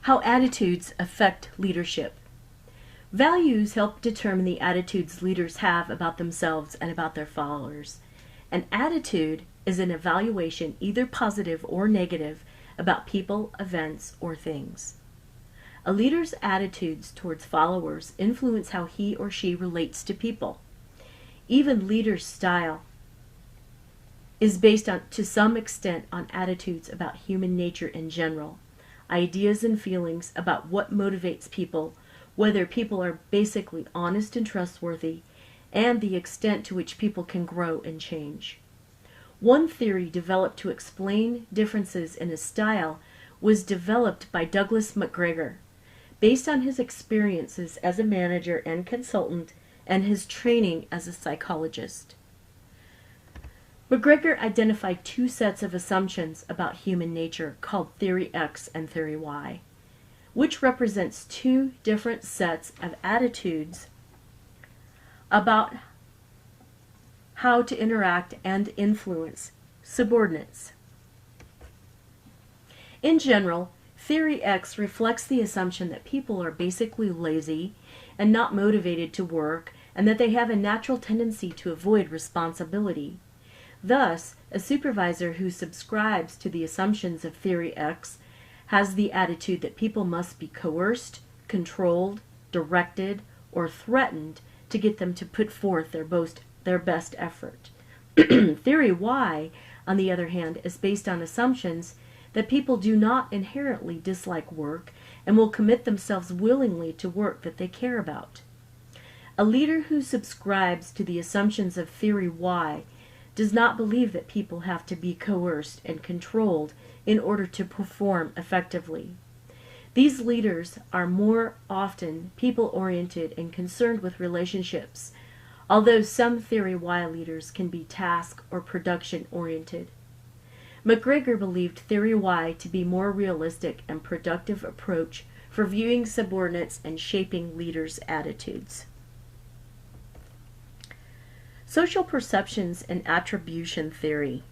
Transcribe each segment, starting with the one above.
How attitudes affect leadership. Values help determine the attitudes leaders have about themselves and about their followers. An attitude is an evaluation, either positive or negative, about people, events, or things. A leader's attitudes towards followers influence how he or she relates to people. Even leaders' style is based on, to some extent, on attitudes about human nature in general, ideas and feelings about what motivates people, whether people are basically honest and trustworthy, and the extent to which people can grow and change. One theory developed to explain differences in a style was developed by Douglas MacGregor, based on his experiences as a manager and consultant and his training as a psychologist. MacGregor identified two sets of assumptions about human nature called Theory X and Theory Y, which represents two different sets of attitudes about how to interact and influence subordinates. In general, Theory X reflects the assumption that people are basically lazy and not motivated to work, and that they have a natural tendency to avoid responsibility. Thus, a supervisor who subscribes to the assumptions of Theory X has the attitude that people must be coerced, controlled, directed, or threatened to get them to put forth their best effort. Theory Y, on the other hand, is based on assumptions that people do not inherently dislike work and will commit themselves willingly to work that they care about. A leader who subscribes to the assumptions of Theory Y does not believe that people have to be coerced and controlled in order to perform effectively. These leaders are more often people-oriented and concerned with relationships, although some Theory Y leaders can be task or production-oriented. MacGregor believed Theory Y to be more realistic and productive approach for viewing subordinates and shaping leaders' attitudes. Social perceptions and attribution theory.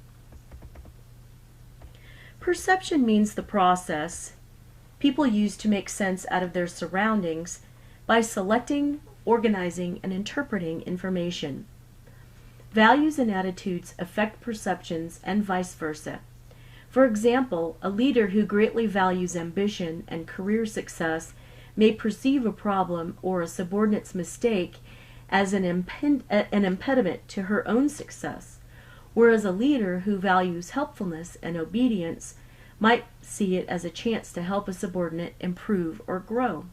Perception means the process people use to make sense out of their surroundings by selecting, organizing, and interpreting information. Values and attitudes affect perceptions and vice versa. For example, a leader who greatly values ambition and career success may perceive a problem or a subordinate's mistake as an impediment to her own success, whereas a leader who values helpfulness and obedience might see it as a chance to help a subordinate improve or grow.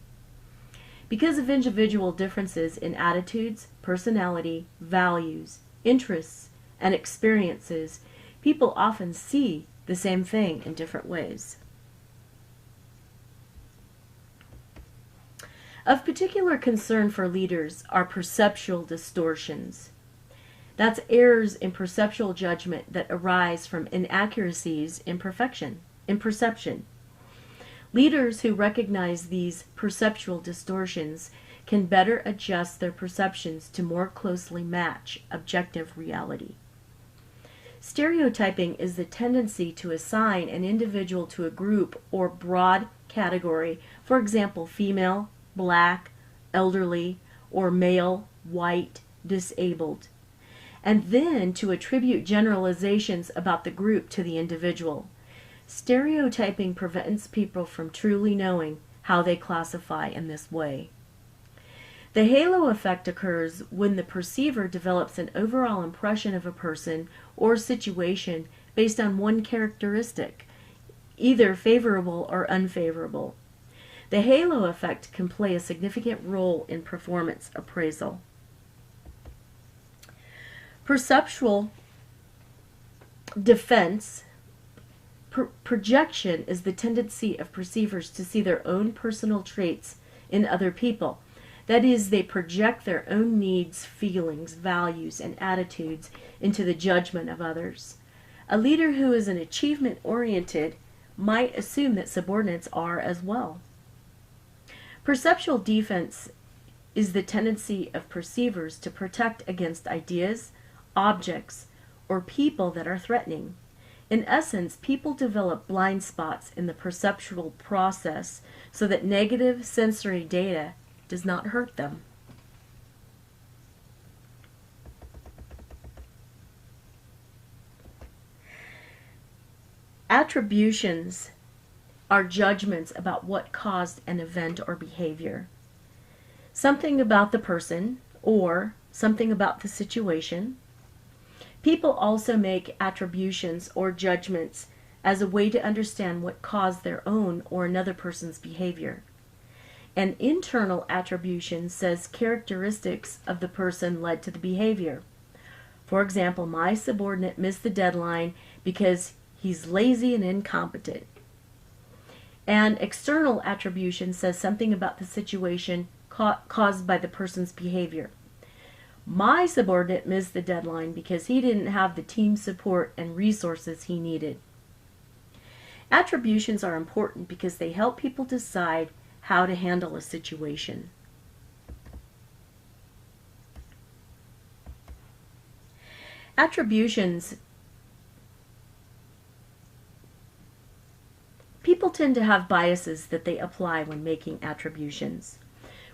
Because of individual differences in attitudes, personality, values, interests, and experiences, people often see the same thing in different ways. Of particular concern for leaders are perceptual distortions. That's errors in perceptual judgment that arise from inaccuracies in perception. Leaders who recognize these perceptual distortions can better adjust their perceptions to more closely match objective reality. Stereotyping is the tendency to assign an individual to a group or broad category, for example, female, black, elderly, or male, white, disabled, and then to attribute generalizations about the group to the individual. Stereotyping prevents people from truly knowing how they classify in this way. The halo effect occurs when the perceiver develops an overall impression of a person or situation based on one characteristic, either favorable or unfavorable. The halo effect can play a significant role in performance appraisal. Perceptual defense. Projection is the tendency of perceivers to see their own personal traits in other people. That is, they project their own needs, feelings, values, and attitudes into the judgment of others. A leader who is an achievement-oriented might assume that subordinates are as well. Perceptual defense is the tendency of perceivers to protect against ideas, objects, or people that are threatening. In essence, people develop blind spots in the perceptual process so that negative sensory data does not hurt them. Attributions are judgments about what caused an event or behavior. Something about the person or something about the situation. People also make attributions or judgments as a way to understand what caused their own or another person's behavior. An internal attribution says characteristics of the person led to the behavior. For example, my subordinate missed the deadline because he's lazy and incompetent. An external attribution says something about the situation caused by the person's behavior. My subordinate missed the deadline because he didn't have the team support and resources he needed. Attributions are important because they help people decide how to handle a situation. Attributions. People tend to have biases that they apply when making attributions.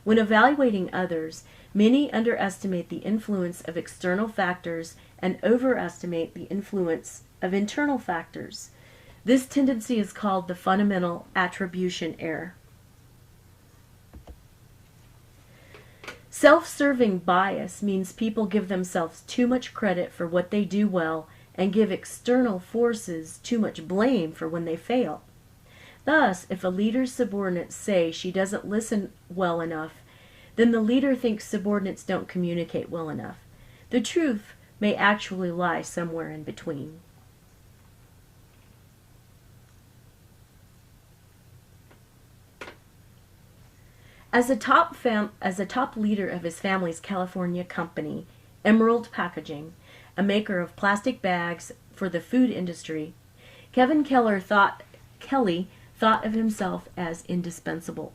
When evaluating others, many underestimate the influence of external factors and overestimate the influence of internal factors. This tendency is called the fundamental attribution error. Self-serving bias means people give themselves too much credit for what they do well and give external forces too much blame for when they fail. Thus, if a leader's subordinates say she doesn't listen well enough, then the leader thinks subordinates don't communicate well enough. The truth may actually lie somewhere in between. As a top leader of his family's California company, Emerald Packaging, a maker of plastic bags for the food industry, Kelly thought of himself as indispensable.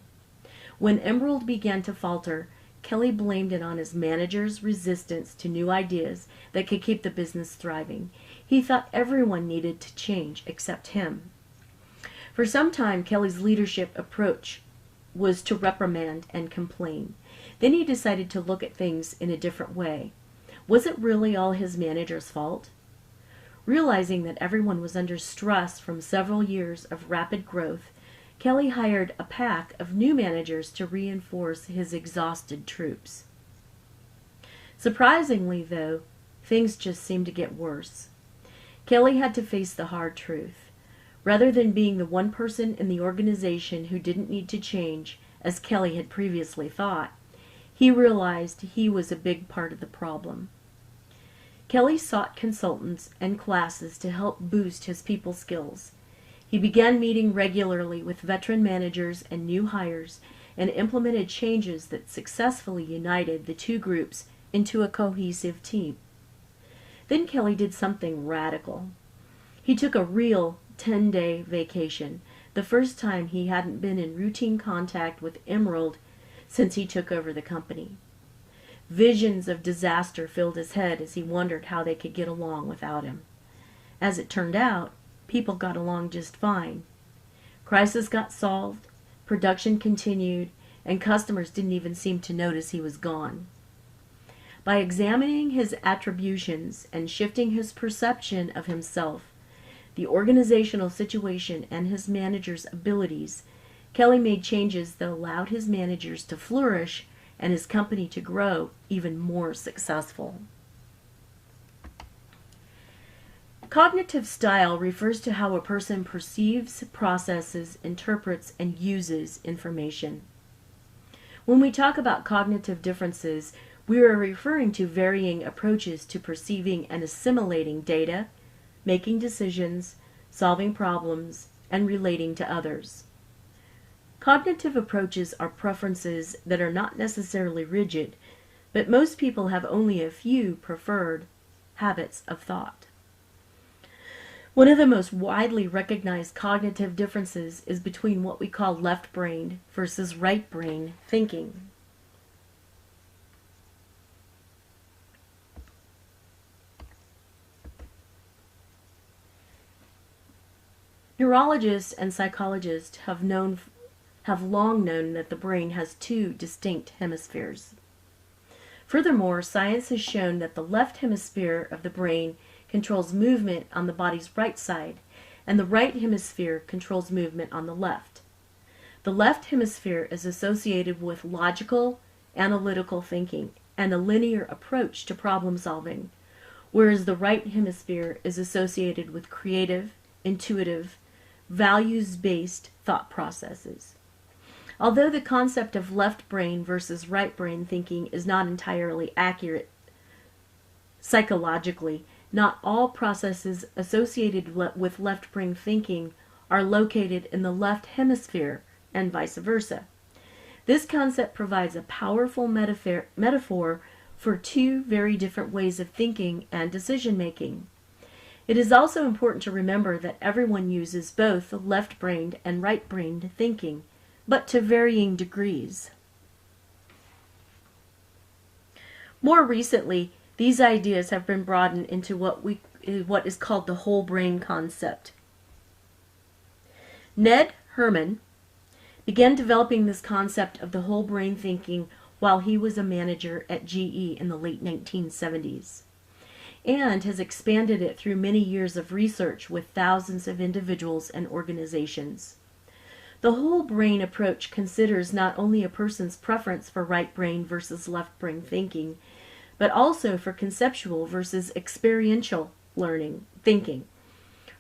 When Emerald began to falter, Kelly blamed it on his manager's resistance to new ideas that could keep the business thriving. He thought everyone needed to change except him. For some time, Kelly's leadership approach was to reprimand and complain. Then he decided to look at things in a different way. Was it really all his manager's fault? Realizing that everyone was under stress from several years of rapid growth, Kelly hired a pack of new managers to reinforce his exhausted troops. Surprisingly, though, things just seemed to get worse. Kelly had to face the hard truth. Rather than being the one person in the organization who didn't need to change, as Kelly had previously thought, he realized he was a big part of the problem. Kelly sought consultants and classes to help boost his people skills. He began meeting regularly with veteran managers and new hires and implemented changes that successfully united the two groups into a cohesive team. Then Kelly did something radical. He took a real 10-day vacation, the first time he hadn't been in routine contact with Emerald since he took over the company. Visions of disaster filled his head as he wondered how they could get along without him. As it turned out, people got along just fine. Crisis got solved, production continued, and customers didn't even seem to notice he was gone. By examining his attributions and shifting his perception of himself, the organizational situation, and his manager's abilities, Kelly made changes that allowed his managers to flourish and his company to grow even more successful. Cognitive style refers to how a person perceives, processes, interprets, and uses information. When we talk about cognitive differences, we are referring to varying approaches to perceiving and assimilating data, making decisions, solving problems, and relating to others. Cognitive approaches are preferences that are not necessarily rigid, but most people have only a few preferred habits of thought. One of the most widely recognized cognitive differences is between what we call left brain versus right brain thinking. Neurologists and psychologists have long known that the brain has two distinct hemispheres. Furthermore, science has shown that the left hemisphere of the brain controls movement on the body's right side, and the right hemisphere controls movement on the left. The left hemisphere is associated with logical, analytical thinking and a linear approach to problem solving, whereas the right hemisphere is associated with creative, intuitive, values-based thought processes. Although the concept of left brain versus right brain thinking is not entirely accurate psychologically, not all processes associated with left brain thinking are located in the left hemisphere and vice versa. This concept provides a powerful metaphor for two very different ways of thinking and decision making. It is also important to remember that everyone uses both left-brained and right-brained thinking, but to varying degrees. More recently, these ideas have been broadened into what is called the whole brain concept. Ned Herman began developing this concept of the whole brain thinking while he was a manager at GE in the late 1970s, and has expanded it through many years of research with thousands of individuals and organizations. The whole brain approach considers not only a person's preference for right brain versus left brain thinking, but also for conceptual versus experiential thinking.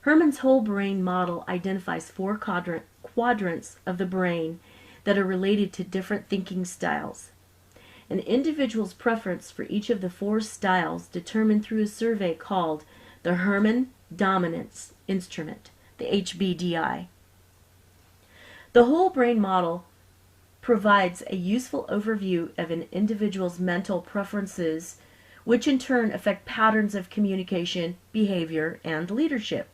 Herman's whole brain model identifies four quadrants of the brain that are related to different thinking styles. An individual's preference for each of the four styles determined through a survey called the Herman Dominance Instrument, the HBDI. The whole brain model provides a useful overview of an individual's mental preferences, which in turn affect patterns of communication, behavior, and leadership.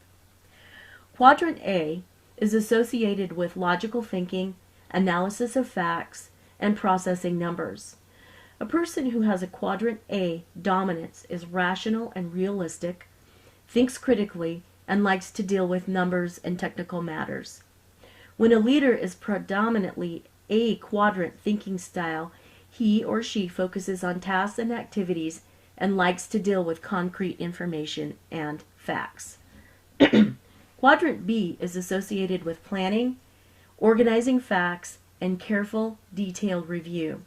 Quadrant A is associated with logical thinking, analysis of facts, and processing numbers. A person who has a Quadrant A dominance is rational and realistic, thinks critically, and likes to deal with numbers and technical matters. When a leader is predominantly A quadrant thinking style, he or she focuses on tasks and activities and likes to deal with concrete information and facts. Quadrant B is associated with planning, organizing facts, and careful, detailed review.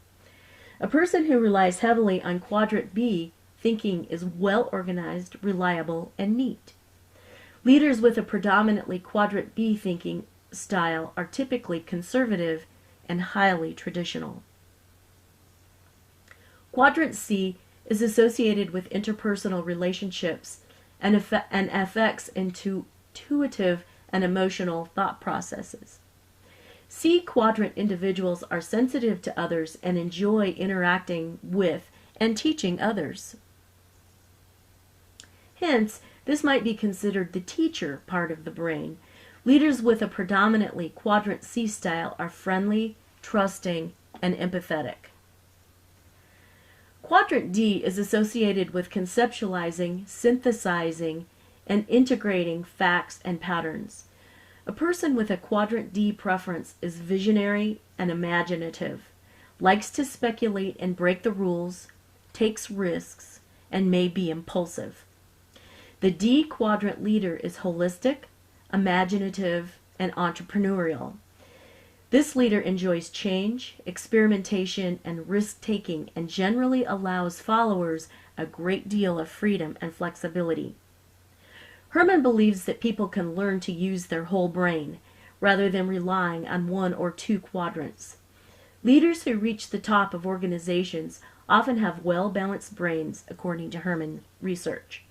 A person who relies heavily on Quadrant B thinking is well organized, reliable, and neat. Leaders with a predominantly Quadrant B thinking style are typically conservative and highly traditional. Quadrant C is associated with interpersonal relationships and affects intuitive and emotional thought processes. C quadrant individuals are sensitive to others and enjoy interacting with and teaching others. Hence, this might be considered the teacher part of the brain. Leaders with a predominantly Quadrant C style are friendly, trusting, and empathetic. Quadrant D is associated with conceptualizing, synthesizing, and integrating facts and patterns. A person with a Quadrant D preference is visionary and imaginative, likes to speculate and break the rules, takes risks, and may be impulsive. The D quadrant leader is holistic, imaginative, and entrepreneurial. This leader enjoys change, experimentation, and risk-taking, and generally allows followers a great deal of freedom and flexibility. Herman believes that people can learn to use their whole brain, rather than relying on one or two quadrants. Leaders who reach the top of organizations often have well-balanced brains, according to Herman research.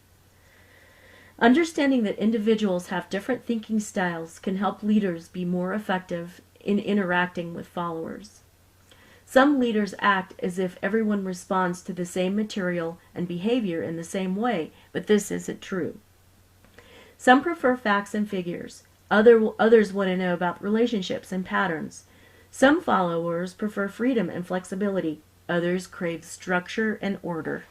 Understanding that individuals have different thinking styles can help leaders be more effective in interacting with followers. Some leaders act as if everyone responds to the same material and behavior in the same way, but this isn't true. Some prefer facts and figures. Others want to know about relationships and patterns. Some followers prefer freedom and flexibility. Others crave structure and order.